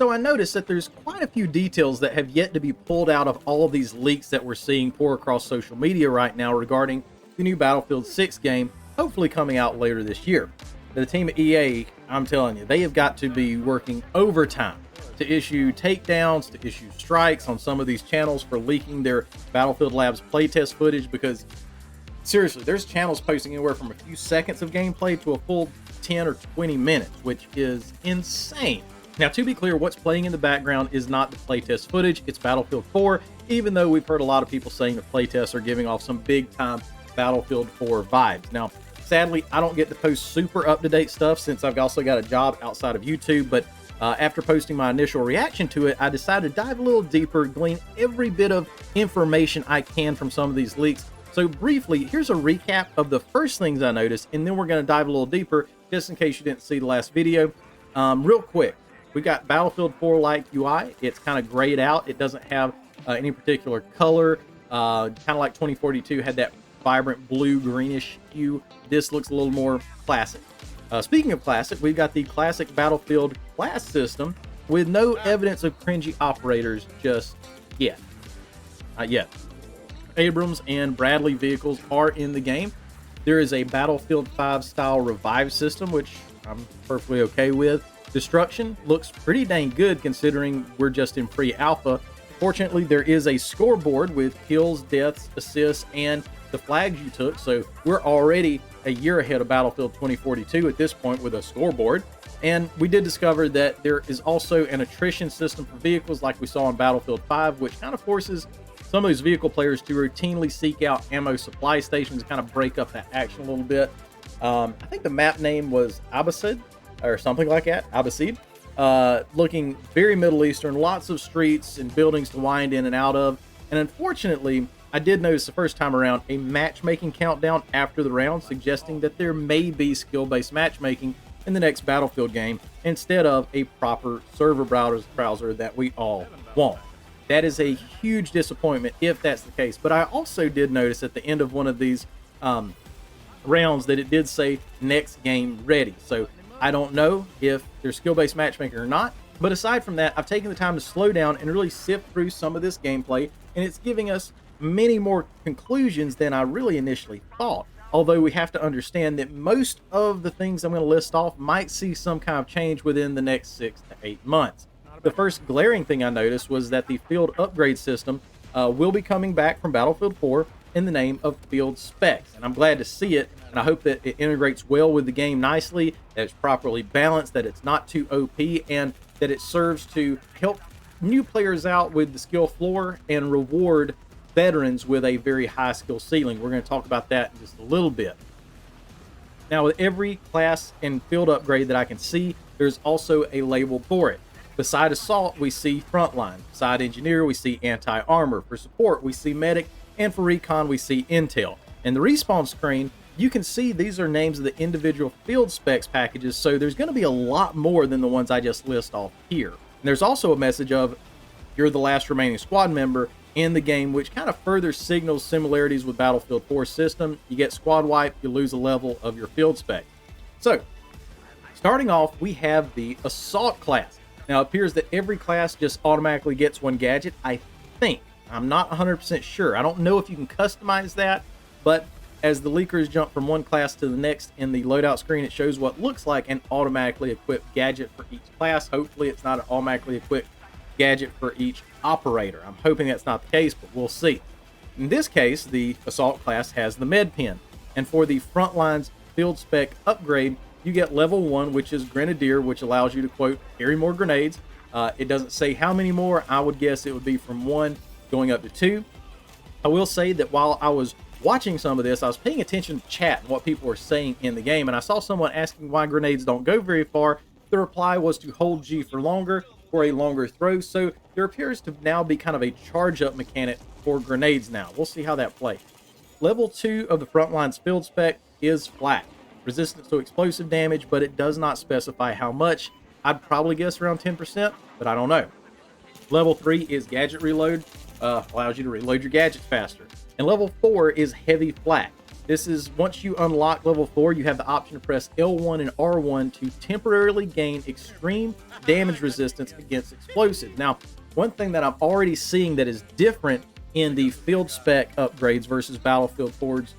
So I noticed that there's quite a few details that have yet to be pulled out of all of these leaks that we're seeing pour across social media right now regarding the new Battlefield 6 game, hopefully coming out later this year. The team at EA, I'm telling you, they have got to be working overtime to issue takedowns, to issue strikes on some of these channels for leaking their Battlefield Labs playtest footage, because seriously, there's channels posting anywhere from a few seconds of gameplay to a full 10 or 20 minutes, which is insane. Now, to be clear, what's playing in the background is not the playtest footage, it's Battlefield 4, even though we've heard a lot of people saying the playtests are giving off some big-time Battlefield 4 vibes. Now, sadly, I don't get to post super up-to-date stuff since I've also got a job outside of YouTube, but after posting my initial reaction to it, I decided to dive a little deeper, glean every bit of information I can from some of these leaks. So briefly, here's a recap of the first things I noticed, and then we're going to dive a little deeper, just in case you didn't see the last video. Real quick, we got Battlefield 4-like UI. It's kind of grayed out. It doesn't have any particular color. Kind of like 2042 had that vibrant blue-greenish hue. This looks a little more classic. Speaking of classic, we've got the classic Battlefield class system with no evidence of cringy operators just yet. Not yet. Abrams and Bradley vehicles are in the game. There is a Battlefield 5 style revive system, which I'm perfectly okay with. Destruction looks pretty dang good considering we're just in pre-alpha. Fortunately, there is a scoreboard with kills, deaths, assists, and the flags you took, so we're already a year ahead of Battlefield 2042 at this point with a scoreboard. And we did discover that there is also an attrition system for vehicles like we saw in Battlefield 5, which kind of forces some of those vehicle players to routinely seek out ammo supply stations to kind of break up that action a little bit. I think the map name was Abbasid or something like that, Abbasid. Looking very Middle Eastern, lots of streets and buildings to wind in and out of. And unfortunately, I did notice the first time around a matchmaking countdown after the round, suggesting that there may be skill-based matchmaking in the next Battlefield game instead of a proper server browser that we all want. That is a huge disappointment if that's the case. But I also did notice at the end of one of these rounds that it did say next game ready. So I don't know if there's skill-based matchmaking or not. But aside from that, I've taken the time to slow down and really sift through some of this gameplay, and it's giving us many more conclusions than I really initially thought. Although we have to understand that most of the things I'm going to list off might see some kind of change within the next 6 to 8 months. The first glaring thing I noticed was that the field upgrade system will be coming back from Battlefield 4 in the name of field specs. And I'm glad to see it, and I hope that it integrates well with the game nicely, that it's properly balanced, that it's not too OP, and that it serves to help new players out with the skill floor and reward veterans with a very high skill ceiling. We're going to talk about that in just a little bit. Now, with every class and field upgrade that I can see, there's also a label for it. Beside assault, we see frontline. Beside engineer, we see anti-armor. For support, we see medic. And for recon, we see intel. And the respawn screen, you can see these are names of the individual field specs packages, so there's going to be a lot more than the ones I just list off here. And there's also a message of you're the last remaining squad member in the game, which kind of further signals similarities with Battlefield 4 system. You get squad wipe, you lose a level of your field spec. So, starting off, we have the assault class. Now, it appears that every class just automatically gets one gadget, I think. I'm not 100% sure. I don't know if you can customize that, but as the leakers jump from one class to the next in the loadout screen, it shows what looks like an automatically equipped gadget for each class. Hopefully, it's not an automatically equipped gadget for each operator. I'm hoping that's not the case, but we'll see. In this case, the assault class has the med pen, and for the frontlines field spec upgrade, you get level 1, which is Grenadier, which allows you to, quote, carry more grenades. It doesn't say how many more. I would guess it would be from 1 going up to 2. I will say that while I was watching some of this, I was paying attention to chat and what people were saying in the game, and I saw someone asking why grenades don't go very far. The reply was to hold G for longer, for a longer throw, so there appears to now be kind of a charge-up mechanic for grenades now. We'll see how that plays. Level 2 of the Frontlines field spec is flat. Resistance to explosive damage, but it does not specify how much. I'd probably guess around 10%, but I don't know. Level 3 is Gadget Reload, allows you to reload your gadgets faster. And level 4 is Heavy Flat. This is once you unlock level 4, you have the option to press L1 and R1 to temporarily gain extreme damage resistance against explosives. Now, one thing that I'm already seeing that is different in the field spec upgrades versus Battlefield 4's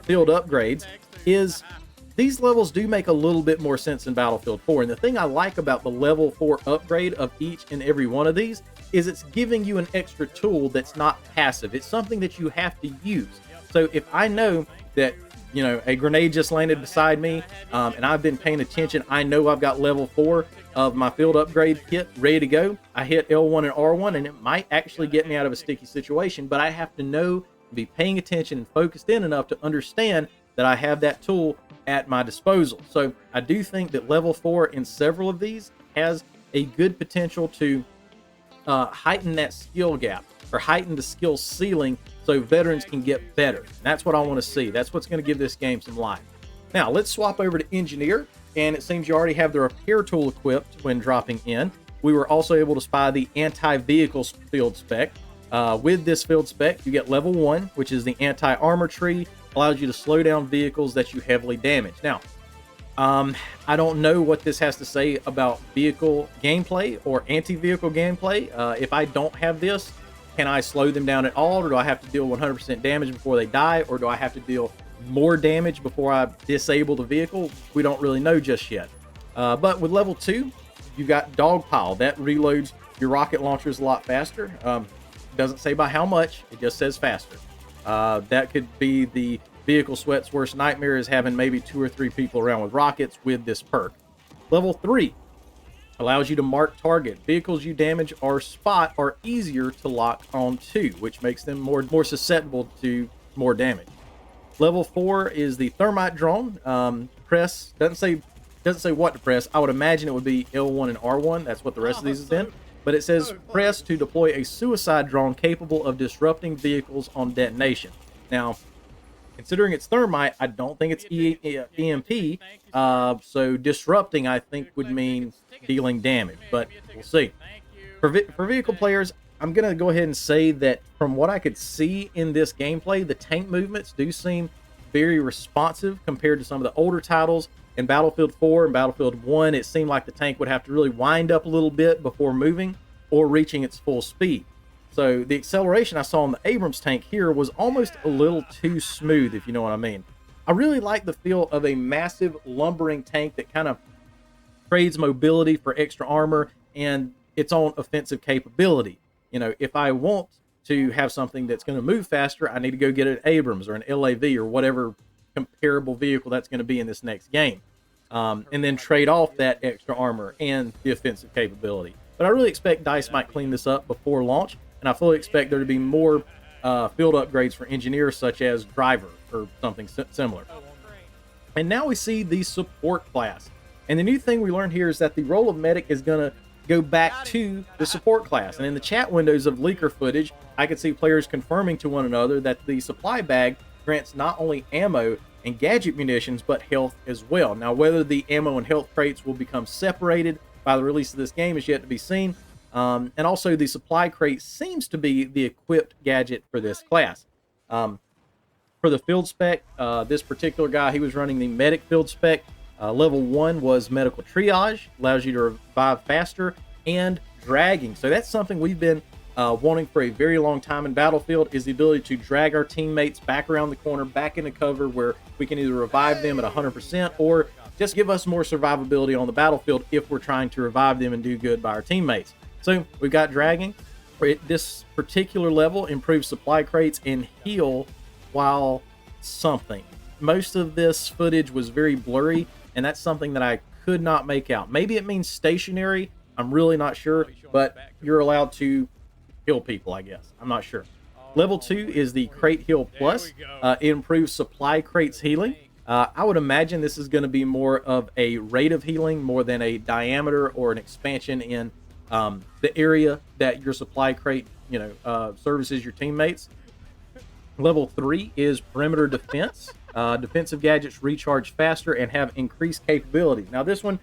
field upgrades is these levels do make a little bit more sense in Battlefield 4. And the thing I like about the level 4 upgrade of each and every one of these is it's giving you an extra tool that's not passive. It's something that you have to use. So if I know that, you know, a grenade just landed beside me and I've been paying attention, I know I've got level 4 of my field upgrade kit ready to go. I hit L1 and R1 and it might actually get me out of a sticky situation, but I have to know, be paying attention and focused in enough to understand that I have that tool at my disposal. So I do think that level 4 in several of these has a good potential to heighten that skill gap or heighten the skill ceiling so veterans can get better. And that's what I want to see. That's what's going to give this game some life. Now let's swap over to engineer, and it seems you already have the repair tool equipped when dropping in. We were also able to spy the anti-vehicle field spec. With this field spec, you get level 1, which is the anti-armor tree, allows you to slow down vehicles that you heavily damage. Now, I don't know what this has to say about vehicle gameplay or anti-vehicle gameplay. If I don't have this, can I slow them down at all, or do I have to deal 100% damage before they die, or do I have to deal more damage before I disable the vehicle? We don't really know just yet. But with level 2, you got Dogpile. That reloads your rocket launchers a lot faster. Doesn't say by how much, it just says faster. That could be the vehicle sweat's worst nightmare, is having maybe 2 or 3 people around with rockets with this perk. Level 3 allows you to mark target. Vehicles you damage or spot are easier to lock onto, which makes them more susceptible to more damage. Level 4 is the thermite drone. Press doesn't say what to press. I would imagine it would be L1 and R1. That's what the rest of these is in. But it says press to deploy a suicide drone capable of disrupting vehicles on detonation. Now, considering it's thermite, I don't think it's EMP. So disrupting, I think, would mean dealing damage, but we'll see. For vehicle players, I'm going to go ahead and say that from what I could see in this gameplay, the tank movements do seem very responsive compared to some of the older titles. In Battlefield 4 and Battlefield 1, it seemed like the tank would have to really wind up a little bit before moving or reaching its full speed. So the acceleration I saw in the Abrams tank here was almost a little too smooth, if you know what I mean. I really like the feel of a massive lumbering tank that kind of trades mobility for extra armor and its own offensive capability. You know, if I want to have something that's going to move faster, I need to go get an Abrams or an LAV or whatever comparable vehicle that's going to be in this next game, and then trade off that extra armor and the offensive capability. But I really expect DICE might clean this up before launch, and I fully expect there to be more field upgrades for engineers, such as driver or something similar. And now we see the support class, and the new thing we learned here is that the role of medic is going to go back to the support class. And in the chat windows of leaker footage, I could see players confirming to one another that the supply bag grants not only ammo and gadget munitions, but health as well. Now, whether the ammo and health crates will become separated by the release of this game is yet to be seen. And also, the supply crate seems to be the equipped gadget for this class. For the field spec, this particular guy, he was running the medic field spec. Level 1 was medical triage, allows you to revive faster, and dragging. So that's something we've been wanting for a very long time in Battlefield, is the ability to drag our teammates back around the corner, back into cover, where we can either revive them at 100% or just give us more survivability on the battlefield if we're trying to revive them and do good by our teammates. So we've got dragging. This particular level improves supply crates and heal while something. Most of this footage was very blurry, and that's something that I could not make out. Maybe it means stationary. I'm really not sure, but you're allowed to heal people, I guess. I'm not sure. Level 2 is the Crate Heal Plus. It improves supply crates healing. I would imagine this is going to be more of a rate of healing more than a diameter or an expansion in the area that your supply crate, services your teammates. Level 3 is Perimeter Defense. Defensive gadgets recharge faster and have increased capability. Now, this one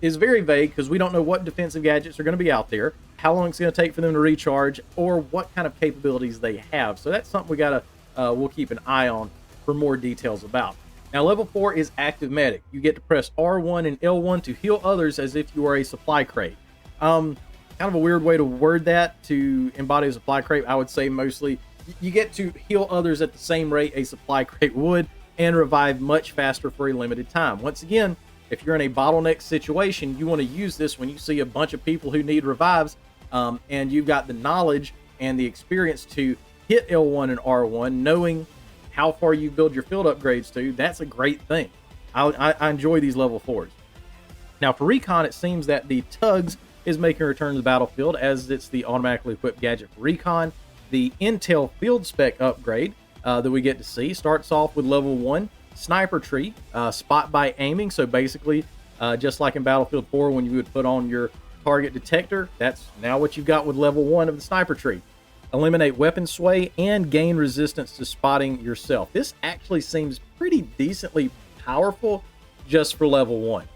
is very vague because we don't know what defensive gadgets are going to be out there, how long it's going to take for them to recharge, or what kind of capabilities they have. So that's something we got we'll keep an eye on for more details about. Now, level 4 is Active Medic. You get to press R1 and L1 to heal others as if you are a supply crate. Kind of a weird way to word that, to embody a supply crate. I would say mostly you get to heal others at the same rate a supply crate would and revive much faster for a limited time. Once again, if you're in a bottleneck situation, you want to use this when you see a bunch of people who need revives, and you've got the knowledge and the experience to hit L1 and R1, knowing how far you build your field upgrades to. That's a great thing. I enjoy these level 4s. Now, for Recon, it seems that the Tugs is making a return to the battlefield, as it's the automatically equipped gadget for Recon. The Intel Field Spec upgrade that we get to see starts off with level 1 Sniper Tree, spot by aiming. So basically, just like in Battlefield 4 when you would put on your target detector, that's now what you've got with level 1 of the Sniper Tree. Eliminate weapon sway and gain resistance to spotting yourself. This actually seems pretty decently powerful just for level 1.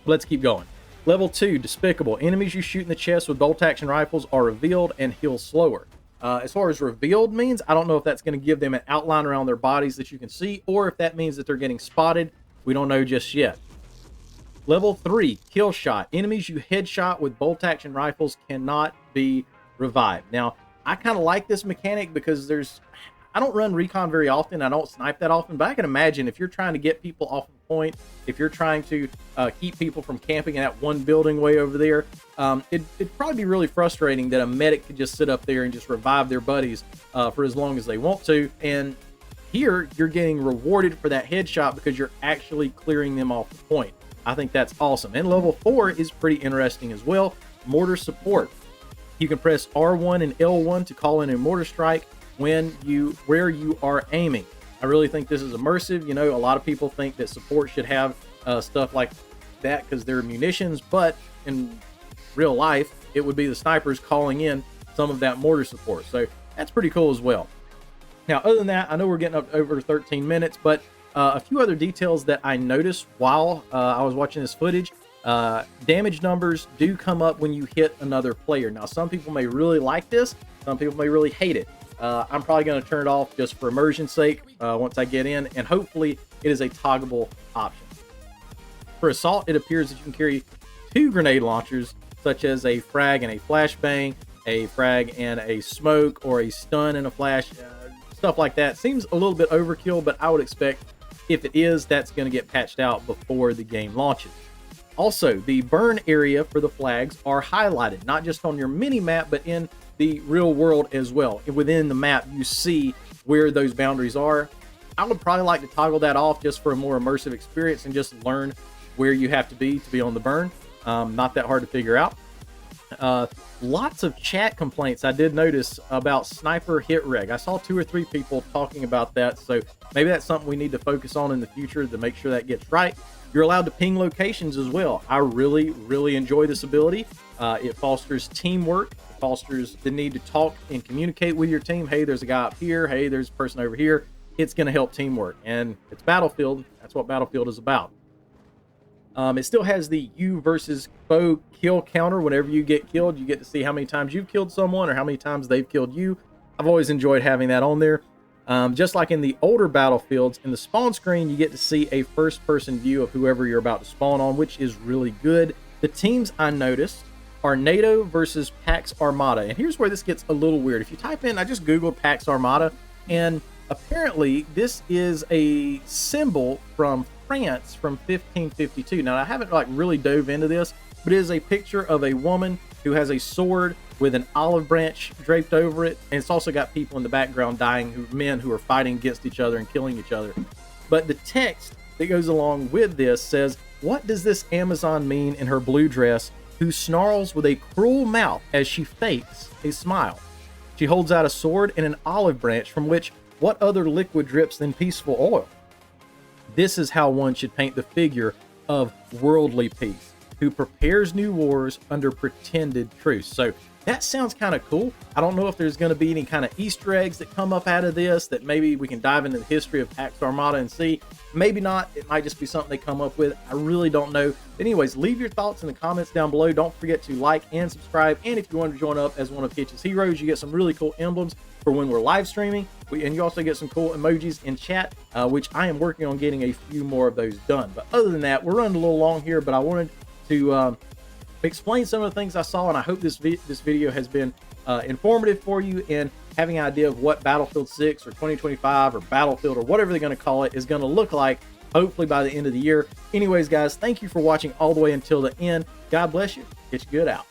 Let's keep going. Level 2, Despicable. Enemies you shoot in the chest with bolt action rifles are revealed and heal slower. As far as revealed means, I don't know if that's going to give them an outline around their bodies that you can see, or if that means that they're getting spotted. We don't know just yet. Level 3, Kill Shot. Enemies you headshot with bolt action rifles cannot be revived. Now, I kind of like this mechanic because I don't run Recon very often. I don't snipe that often, but I can imagine if you're trying to get people off of the point, if you're trying to keep people from camping in that one building way over there, it'd probably be really frustrating that a medic could just sit up there and just revive their buddies for as long as they want to. And here, you're getting rewarded for that headshot because you're actually clearing them off the point. I think that's awesome. And level 4 is pretty interesting as well. Mortar Support. You can press R1 and L1 to call in a mortar strike where you are aiming. I really think this is immersive. You know, a lot of people think that support should have stuff like that because they're munitions, but in real life, it would be the snipers calling in some of that mortar support. So that's pretty cool as well. Now, other than that, I know we're getting up over 13 minutes, but a few other details that I noticed while I was watching this footage. Damage numbers do come up when you hit another player. Now, some people may really like this. Some people may really hate it. I'm probably going to turn it off just for immersion's sake once I get in, and hopefully it is a toggable option. For Assault, it appears that you can carry 2 grenade launchers, such as a frag and a flashbang, a frag and a smoke, or a stun and a flash, stuff like that. Seems a little bit overkill, but I would expect if it is, that's going to get patched out before the game launches. Also, the burn area for the flags are highlighted, not just on your mini map, but in the real world as well. Within the map, you see where those boundaries are. I would probably like to toggle that off just for a more immersive experience and just learn where you have to be on the burn. Not that hard to figure out. Lots of chat complaints I did notice about sniper hit reg. I saw 2 or 3 people talking about that, so maybe that's something we need to focus on in the future to make sure that gets right. You're allowed to ping locations as well. I really enjoy this ability. It fosters teamwork. It fosters the need to talk and communicate with your team. Hey, there's a guy up here. Hey, there's a person over here. It's going to help teamwork. And it's Battlefield. That's what Battlefield is about. It still has the you versus foe kill counter. Whenever you get killed, you get to see how many times you've killed someone or how many times they've killed you. I've always enjoyed having that on there. Just like in the older Battlefields, in the spawn screen, you get to see a first-person view of whoever you're about to spawn on, which is really good. The teams I noticed are NATO versus Pax Armada. And here's where this gets a little weird. If you type in, I just Googled Pax Armada, and apparently this is a symbol from France from 1552. Now, I haven't really dove into this, but it is a picture of a woman who has a sword with an olive branch draped over it, and it's also got people in the background dying, men who are fighting against each other and killing each other. But the text that goes along with this says, "What does this Amazon mean in her blue dress, who snarls with a cruel mouth as she fakes a smile? She holds out a sword and an olive branch from which what other liquid drips than peaceful oil? This is how one should paint the figure of worldly peace, who prepares new wars under pretended truce." So that sounds kind of cool. I don't know if there's going to be any kind of Easter eggs that come up out of this that maybe we can dive into the history of Pax Armada and see. Maybe not. It might just be something they come up with. I really don't know. But anyways, leave your thoughts in the comments down below. Don't forget to like and subscribe. And if you want to join up as one of Hitch's heroes, you get some really cool emblems for when we're live streaming. And you also get some cool emojis in chat, which I am working on getting a few more of those done. But other than that, we're running a little long here, but I wanted to explain some of the things I saw, and I hope this video has been informative for you in having an idea of what Battlefield 6 or 2025 or Battlefield or whatever they're going to call it is going to look like, hopefully by the end of the year. Anyways, guys, thank you for watching all the way until the end. God bless you. Get you good out.